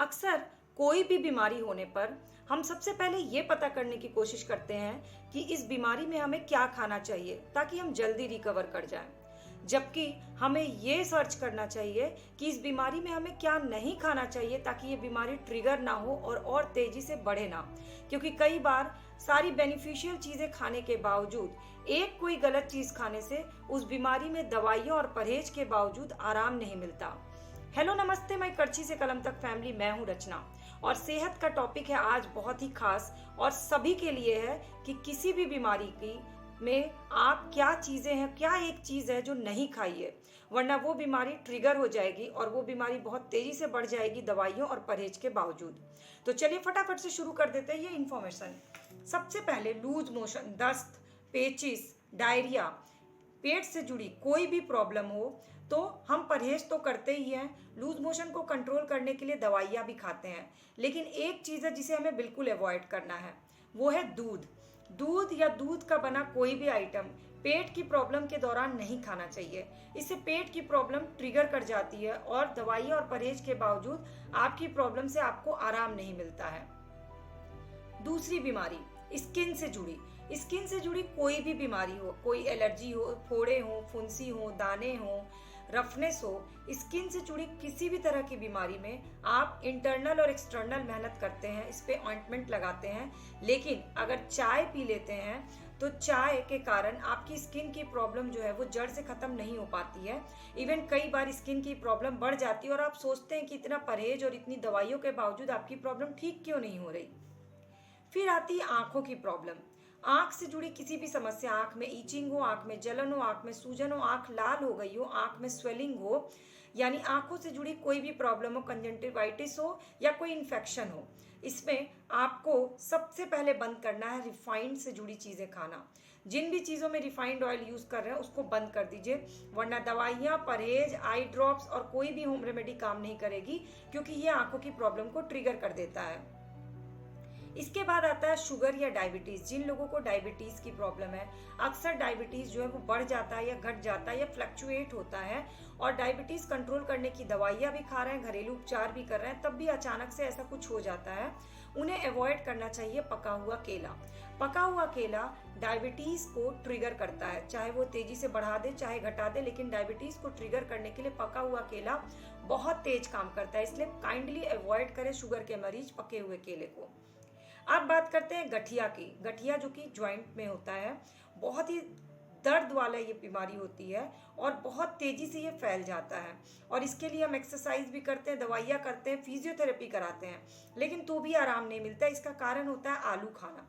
अक्सर कोई भी बीमारी होने पर हम सबसे पहले ये पता करने की कोशिश करते हैं कि इस बीमारी में हमें क्या खाना चाहिए ताकि हम जल्दी रिकवर कर जाएं। जबकि हमें ये सर्च करना चाहिए कि इस बीमारी में हमें क्या नहीं खाना चाहिए ताकि ये बीमारी ट्रिगर ना हो और तेजी से बढ़े ना। क्योंकि कई बार सारी बेनिफिशियल चीजें खाने के बावजूद एक कोई गलत चीज खाने से उस बीमारी में दवाइयों और परहेज के बावजूद आराम नहीं मिलता। हेलो नमस्ते, मैं करछी से कलम तक फैमिली, मैं हूं रचना और सेहत का टॉपिक है आज बहुत ही खास और सभी के लिए है कि किसी भी बीमारी की में आप क्या चीजें हैं, क्या एक चीज है जो नहीं खाइए वरना वो बीमारी ट्रिगर हो जाएगी और वो बीमारी बहुत तेजी से बढ़ जाएगी दवाइयों और परहेज के बावजूद। तो चलिए फटाफट से शुरू कर देते हैं ये इन्फॉर्मेशन। सबसे पहले लूज मोशन, दस्त, पेचिस, डायरिया, पेट से जुड़ी कोई भी प्रॉब्लम हो तो हम परहेज तो करते ही हैं। लूज मोशन को कंट्रोल करने के लिए दवाइयाँ भी खाते हैं, लेकिन एक चीज़ है जिसे हमें बिल्कुल अवॉइड करना है, वो है दूध। दूध या दूध का बना कोई भी आइटम पेट की प्रॉब्लम के दौरान नहीं खाना चाहिए। इससे पेट की प्रॉब्लम ट्रिगर कर जाती है और दवाइयाँ और परहेज के बावजूद आपकी प्रॉब्लम से आपको आराम नहीं मिलता है। दूसरी बीमारी स्किन से जुड़ी कोई भी बीमारी हो, कोई एलर्जी हो, फोड़े हो, फुंसी हो, दाने हो, रफनेस हो, स्किन से जुड़ी किसी भी तरह की बीमारी में आप इंटरनल और एक्सटर्नल मेहनत करते हैं, इस पे ऑइंटमेंट लगाते हैं, लेकिन अगर चाय पी लेते हैं तो चाय के कारण आपकी स्किन की प्रॉब्लम जो है वो जड़ से खत्म नहीं हो पाती है। इवन कई बार स्किन की प्रॉब्लम बढ़ जाती है और आप सोचते हैं कि इतना परहेज और इतनी दवाइयों के बावजूद आपकी प्रॉब्लम ठीक क्यों नहीं हो रही। फिर आती है आंखों की प्रॉब्लम। आंख से जुड़ी किसी भी समस्या, आंख में ईचिंग हो, आंख में जलन हो, आंख में सूजन हो, आंख लाल हो गई हो, आंख में स्वेलिंग हो, यानी आंखों से जुड़ी कोई भी प्रॉब्लम हो, कंजंक्टिवाइटिस हो या कोई इन्फेक्शन हो, इसमें आपको सबसे पहले बंद करना है रिफाइंड से जुड़ी चीज़ें खाना। जिन भी चीज़ों में रिफाइंड ऑयल यूज़ कर रहे हैं उसको बंद कर दीजिए, वरना दवाइयाँ, परहेज, आई ड्रॉप्स और कोई भी होम रेमेडी काम नहीं करेगी, क्योंकि ये आंखों की प्रॉब्लम को ट्रिगर कर देता है। इसके बाद आता है शुगर या डायबिटीज़। जिन लोगों को डायबिटीज़ की प्रॉब्लम है, अक्सर डायबिटीज़ जो है वो बढ़ जाता है या घट जाता है या फ्लक्चुएट होता है, और डायबिटीज़ कंट्रोल करने की दवाइयाँ भी खा रहे हैं, घरेलू उपचार भी कर रहे हैं, तब भी अचानक से ऐसा कुछ हो जाता है। उन्हें अवॉइड करना चाहिए पका हुआ केला। पका हुआ केला डायबिटीज़ को ट्रिगर करता है, चाहे वो तेज़ी से बढ़ा दे चाहे घटा दे, लेकिन डायबिटीज़ को ट्रिगर करने के लिए पका हुआ केला बहुत तेज काम करता है, इसलिए काइंडली अवॉइड करें शुगर के मरीज पके हुए केले को। अब बात करते हैं गठिया की। गठिया जो कि जॉइंट में होता है, बहुत ही दर्द वाला ये बीमारी होती है और बहुत तेजी से ये फैल जाता है, और इसके लिए हम एक्सरसाइज भी करते हैं, दवाइयाँ करते हैं, फिजियोथेरेपी कराते हैं, लेकिन तो भी आराम नहीं मिलता। इसका कारण होता है आलू खाना।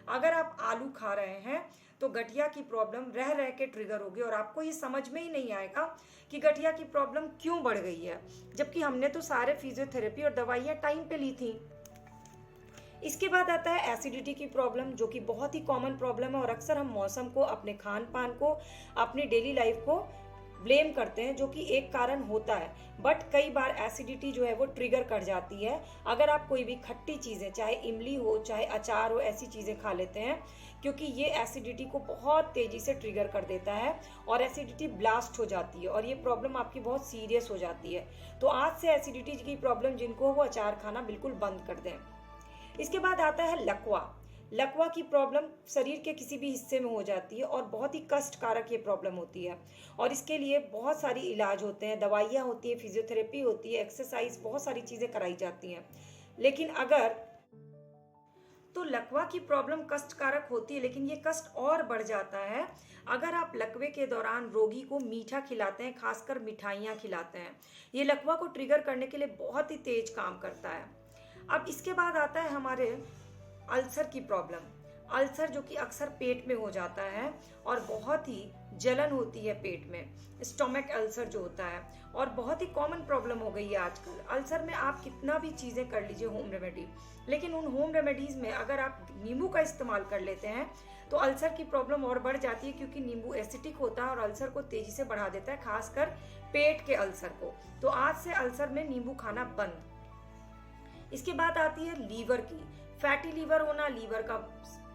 अगर आप आलू खा रहे हैं तो गठिया की प्रॉब्लम रह रह के ट्रिगर होगी और आपको ये समझ में ही नहीं आएगा कि गठिया की प्रॉब्लम क्यों बढ़ गई है, जबकि हमने तो सारे फिजियोथेरेपी और दवाइयाँ टाइम पे ली थी। इसके बाद आता है एसिडिटी की प्रॉब्लम, जो कि बहुत ही कॉमन प्रॉब्लम है और अक्सर हम मौसम को, अपने खान पान को, अपनी डेली लाइफ को ब्लेम करते हैं, जो कि एक कारण होता है, बट कई बार एसिडिटी जो है वो ट्रिगर कर जाती है अगर आप कोई भी खट्टी चीज़ें, चाहे इमली हो चाहे अचार हो, ऐसी चीज़ें खा लेते हैं, क्योंकि ये एसिडिटी को बहुत तेज़ी से ट्रिगर कर देता है और एसिडिटी ब्लास्ट हो जाती है और ये प्रॉब्लम आपकी बहुत सीरियस हो जाती है। तो आज से एसिडिटी की प्रॉब्लम जिनको हो वो अचार खाना बिल्कुल बंद कर दें। इसके बाद आता है लकवा। लकवा की प्रॉब्लम शरीर के किसी भी हिस्से में हो जाती है और बहुत ही कष्टकारक ये प्रॉब्लम होती है, और इसके लिए बहुत सारी इलाज होते हैं, दवाइयाँ होती है, फिजियोथेरेपी होती है, एक्सरसाइज, बहुत सारी चीज़ें कराई जाती हैं। लेकिन अगर तो लकवा की प्रॉब्लम कष्टकारक होती है, लेकिन ये कष्ट और बढ़ जाता है अगर आप लकवे के दौरान रोगी को मीठा खिलाते हैं, खासकर मिठाइयाँ खिलाते हैं। ये लकवा को ट्रिगर करने के लिए बहुत ही तेज काम करता है। अब इसके बाद आता है हमारे अल्सर की प्रॉब्लम। अल्सर जो कि अक्सर पेट में हो जाता है और बहुत ही जलन होती है पेट में, स्टोमक अल्सर जो होता है, और बहुत ही कॉमन प्रॉब्लम हो गई है आजकल। अल्सर में आप कितना भी चीज़ें कर लीजिए होम रेमेडी, लेकिन उन होम रेमेडीज़ में अगर आप नींबू का इस्तेमाल कर लेते हैं तो अल्सर की प्रॉब्लम और बढ़ जाती है, क्योंकि नींबू एसिडिक होता है और अल्सर को तेज़ी से बढ़ा देता है, खासकर पेट के अल्सर को। तो आज से अल्सर में नींबू खाना बंद। इसके बाद आती है लीवर की। फैटी लीवर होना, लीवर का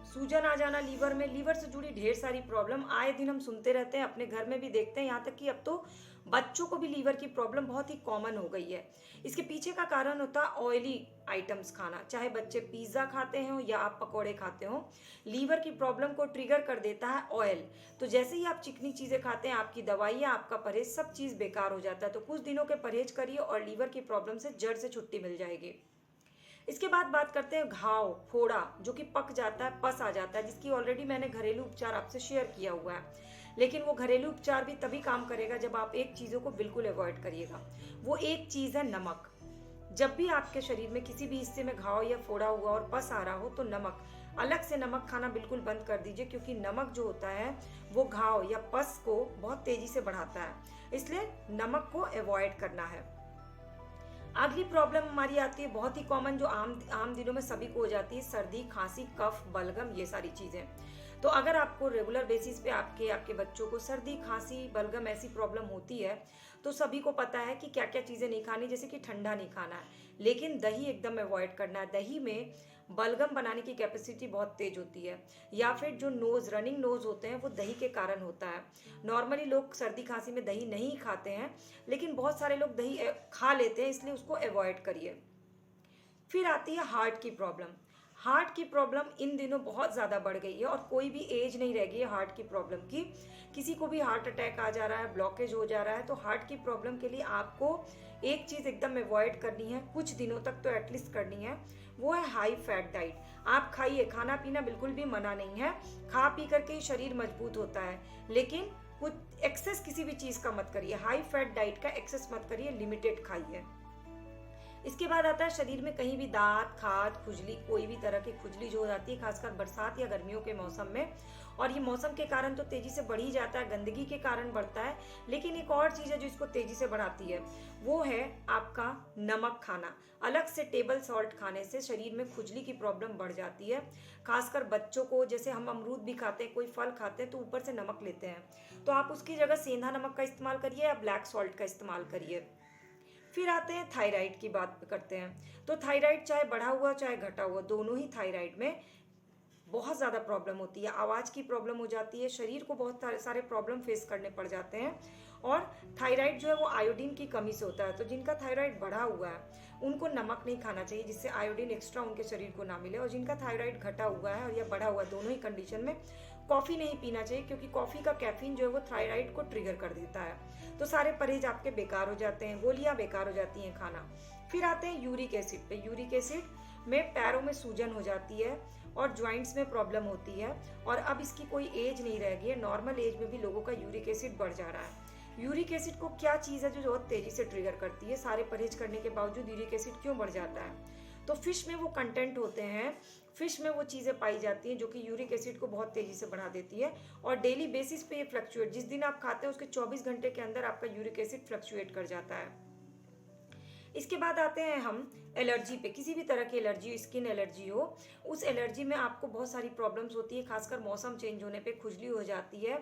सूजन आ जाना, लीवर में, लीवर से जुड़ी ढेर सारी प्रॉब्लम आए दिन हम सुनते रहते हैं, अपने घर में भी देखते हैं, यहाँ तक कि अब तो बच्चों को भी लीवर की प्रॉब्लम बहुत ही कॉमन हो गई है। इसके पीछे का कारण होता है ऑयली आइटम्स खाना, चाहे बच्चे पिज्ज़ा खाते हो या आप पकोड़े खाते हो, लीवर की प्रॉब्लम को ट्रिगर कर देता है ऑयल। तो जैसे ही आप चिकनी चीज़ें खाते हैं, आपकी दवाइयाँ, आपका परहेज, सब चीज़ बेकार हो जाता है। तो कुछ दिनों के परहेज करिए और लीवर की प्रॉब्लम से जड़ से छुट्टी मिल जाएगी। इसके बाद बात करते हैं घाव, फोड़ा जो कि पक जाता है, पस आ जाता है, जिसकी ऑलरेडी मैंने घरेलू उपचार आपसे शेयर किया हुआ है। लेकिन वो घरेलू उपचार भी तभी काम करेगा जब आप एक चीज़ों को बिल्कुल अवॉइड करिएगा। वो एक चीज़ है नमक। जब भी आपके शरीर में किसी भी हिस्से में घाव या फोड़ा हुआ और पस आ रहा हो तो नमक, अलग से नमक खाना बिल्कुल बंद कर दीजिए, क्योंकि नमक जो होता है वो घाव या पस को बहुत तेजी से बढ़ाता है। इसलिए नमक को अवॉइड करना है। अगली प्रॉब्लम हमारी आती है बहुत ही कॉमन, जो आम दिनों में सभी को हो जाती है, सर्दी, खांसी, कफ, बलगम, ये सारी चीज़ें। तो अगर आपको रेगुलर बेसिस पे आपके बच्चों को सर्दी, खांसी, बलगम ऐसी प्रॉब्लम होती है, तो सभी को पता है कि क्या क्या चीज़ें नहीं खानी। जैसे कि ठंडा नहीं खाना है, लेकिन दही एकदम अवॉइड करना है। दही में बलगम बनाने की कैपेसिटी बहुत तेज होती है, या फिर जो रनिंग नोज होते हैं वो दही के कारण होता है। नॉर्मली लोग सर्दी खांसी में दही नहीं खाते हैं, लेकिन बहुत सारे लोग दही खा लेते हैं, इसलिए उसको अवॉइड करिए। फिर आती है हार्ट की प्रॉब्लम। हार्ट की प्रॉब्लम इन दिनों बहुत ज़्यादा बढ़ गई है और कोई भी एज नहीं रह गई है हार्ट की प्रॉब्लम की। किसी को भी हार्ट अटैक आ जा रहा है, ब्लॉकेज हो जा रहा है। तो हार्ट की प्रॉब्लम के लिए आपको एक चीज़ एकदम अवॉइड करनी है, कुछ दिनों तक तो एटलीस्ट करनी है, वो है हाई फैट डाइट। आप खाइए, खाना पीना बिल्कुल भी मना नहीं है, खा पी करके ही शरीर मजबूत होता है, लेकिन कुछ एक्सेस किसी भी चीज़ का मत करिए। हाई फैट डाइट का एक्सेस मत करिए, लिमिटेड खाइए। इसके बाद आता है शरीर में कहीं भी दांत, खाज, खुजली, कोई भी तरह की खुजली जो हो जाती है, खासकर बरसात या गर्मियों के मौसम में। और ये मौसम के कारण तो तेजी से बढ़ ही जाता है, गंदगी के कारण बढ़ता है। लेकिन एक और चीज़ है जो इसको तेजी से बढ़ाती है, वो है आपका नमक खाना। अलग से टेबल सॉल्ट खाने से शरीर में खुजली की प्रॉब्लम बढ़ जाती है। खासकर बच्चों को, जैसे हम अमरूद भी खाते हैं, कोई फल खाते हैं तो ऊपर से नमक लेते हैं, तो आप उसकी जगह सेंधा नमक का इस्तेमाल करिए या ब्लैक सॉल्ट का इस्तेमाल करिए। फिर आते हैं थायराइड की बात करते हैं। तो थायराइड चाहे बढ़ा हुआ चाहे घटा हुआ, दोनों ही थायराइड में बहुत ज़्यादा प्रॉब्लम होती है। आवाज़ की प्रॉब्लम हो जाती है, शरीर को बहुत सारे प्रॉब्लम फेस करने पड़ जाते हैं। और थायराइड जो है वो आयोडीन की कमी से होता है। तो जिनका थायराइड बढ़ा हुआ है उनको नमक नहीं खाना चाहिए, जिससे आयोडीन एक्स्ट्रा उनके शरीर को ना मिले। और जिनका थायराइड घटा हुआ है और या बढ़ा हुआ है, दोनों ही कंडीशन में कॉफ़ी नहीं पीना चाहिए, क्योंकि कॉफ़ी का कैफीन जो है वो थायराइड को ट्रिगर कर देता है। तो सारे परहेज आपके बेकार हो जाते हैं, गोलियां बेकार हो जाती हैं खाना। फिर आते हैं यूरिक एसिड पे। यूरिक एसिड में पैरों में सूजन हो जाती है और ज्वाइंट्स में प्रॉब्लम होती है। और अब इसकी कोई एज नहीं रह गई है, नॉर्मल एज में भी लोगों का यूरिक एसिड बढ़ जा रहा है। यूरिक एसिड को क्या चीज़ है जो बहुत तेज़ी से ट्रिगर करती है? सारे परहेज करने के बावजूद यूरिक एसिड क्यों बढ़ जाता है? तो फिश में वो कंटेंट होते हैं, फिश में वो चीज़ें पाई जाती हैं जो कि यूरिक एसिड को बहुत तेज़ी से बढ़ा देती है। और डेली बेसिस पे ये फ्लक्चुएट, जिस दिन आप खाते हैं उसके 24 घंटे के अंदर आपका यूरिक एसिड फ्लक्चुएट कर जाता है। इसके बाद आते हैं हम एलर्जी पे। किसी भी तरह की एलर्जी, स्किन एलर्जी हो, उस एलर्जी में आपको बहुत सारी प्रॉब्लम्स होती है। खासकर मौसम चेंज होने पे खुजली हो जाती है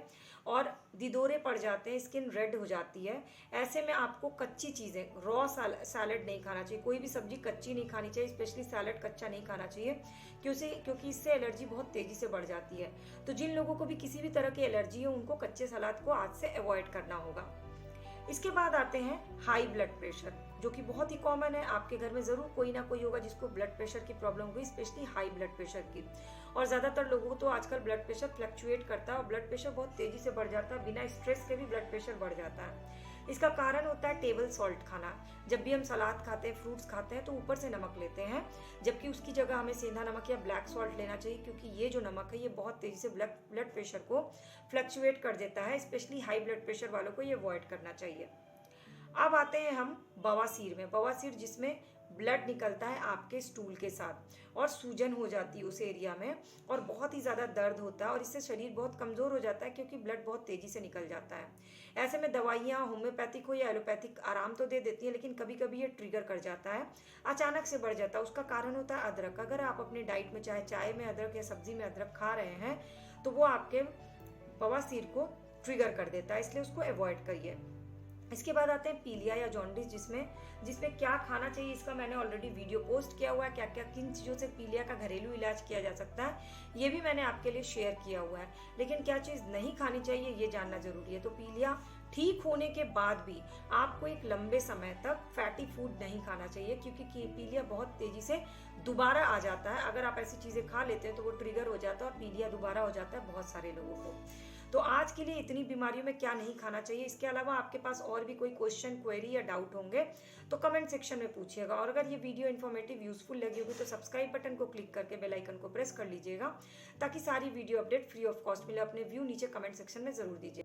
और दिदोरे पड़ जाते हैं, स्किन रेड हो जाती है। ऐसे में आपको कच्ची चीज़ें, रॉ सैलड नहीं खाना चाहिए, कोई भी सब्जी कच्ची नहीं खानी चाहिए, स्पेशली सैलड कच्चा नहीं खाना चाहिए, क्योंकि इससे एलर्जी बहुत तेज़ी से बढ़ जाती है। तो जिन लोगों को भी किसी भी तरह की एलर्जी है उनको कच्चे सलाद को आज से अवॉइड करना होगा। इसके बाद आते हैं हाई ब्लड प्रेशर, जो कि बहुत ही कॉमन है। आपके घर में ज़रूर कोई ना कोई होगा जिसको ब्लड प्रेशर की प्रॉब्लम होगी, स्पेशली हाई ब्लड प्रेशर की। और ज़्यादातर लोगों को तो आजकल ब्लड प्रेशर फ्लक्चुएट करता है और ब्लड प्रेशर बहुत तेज़ी से बढ़ जाता है, बिना स्ट्रेस के भी ब्लड प्रेशर बढ़ जाता है। इसका कारण होता है टेबल सॉल्ट खाना। जब भी हम सलाद खाते हैं, फ्रूट्स खाते हैं, तो ऊपर से नमक लेते हैं, जबकि उसकी जगह हमें सेंधा नमक या ब्लैक सॉल्ट लेना चाहिए, क्योंकि ये जो नमक है ये बहुत तेज़ी से ब्लड प्रेशर को फ्लक्चुएट कर देता है। स्पेशली हाई ब्लड प्रेशर वालों को ये अवॉइड करना चाहिए। अब आते हैं हम बवासीर में। बवासीर जिसमें ब्लड निकलता है आपके स्टूल के साथ और सूजन हो जाती है उस एरिया में और बहुत ही ज़्यादा दर्द होता है और इससे शरीर बहुत कमज़ोर हो जाता है, क्योंकि ब्लड बहुत तेज़ी से निकल जाता है। ऐसे में दवाइयाँ होम्योपैथिक हो या एलोपैथिक आराम तो दे देती हैं, लेकिन कभी कभी ये ट्रिगर कर जाता है, अचानक से बढ़ जाता है। उसका कारण होता है अदरक। अगर आप अपनी डाइट में चाहे चाय में अदरक या सब्जी में अदरक खा रहे हैं तो वो आपके बवासीर को ट्रिगर कर देता है, इसलिए उसको अवॉइड करिए। इसके बाद आते हैं पीलिया या जॉन्डिस, जिसमें क्या खाना चाहिए, इसका मैंने ऑलरेडी वीडियो पोस्ट किया हुआ है। क्या क्या किन चीज़ों से पीलिया का घरेलू इलाज किया जा सकता है ये भी मैंने आपके लिए शेयर किया हुआ है। लेकिन क्या चीज़ नहीं खानी चाहिए ये जानना जरूरी है। तो पीलिया ठीक होने के बाद भी आपको एक लंबे समय तक फैटी फूड नहीं खाना चाहिए, क्योंकि पीलिया बहुत तेजी से दोबारा आ जाता है। अगर आप ऐसी चीजें खा लेते हैं तो वो ट्रिगर हो जाता है और पीलिया दोबारा हो जाता है बहुत सारे लोगों को। तो आज के लिए इतनी बीमारियों में क्या नहीं खाना चाहिए। इसके अलावा आपके पास और भी कोई क्वेश्चन, क्वेरी या डाउट होंगे तो कमेंट सेक्शन में पूछिएगा। और अगर ये वीडियो इन्फॉर्मेटिव, यूजफुल लगी होगी तो सब्सक्राइब बटन को क्लिक करके बेल आइकन को प्रेस कर लीजिएगा, ताकि सारी video update free of cost मिले। अपने व्यू नीचे कमेंट सेक्शन में जरूर दीजिए।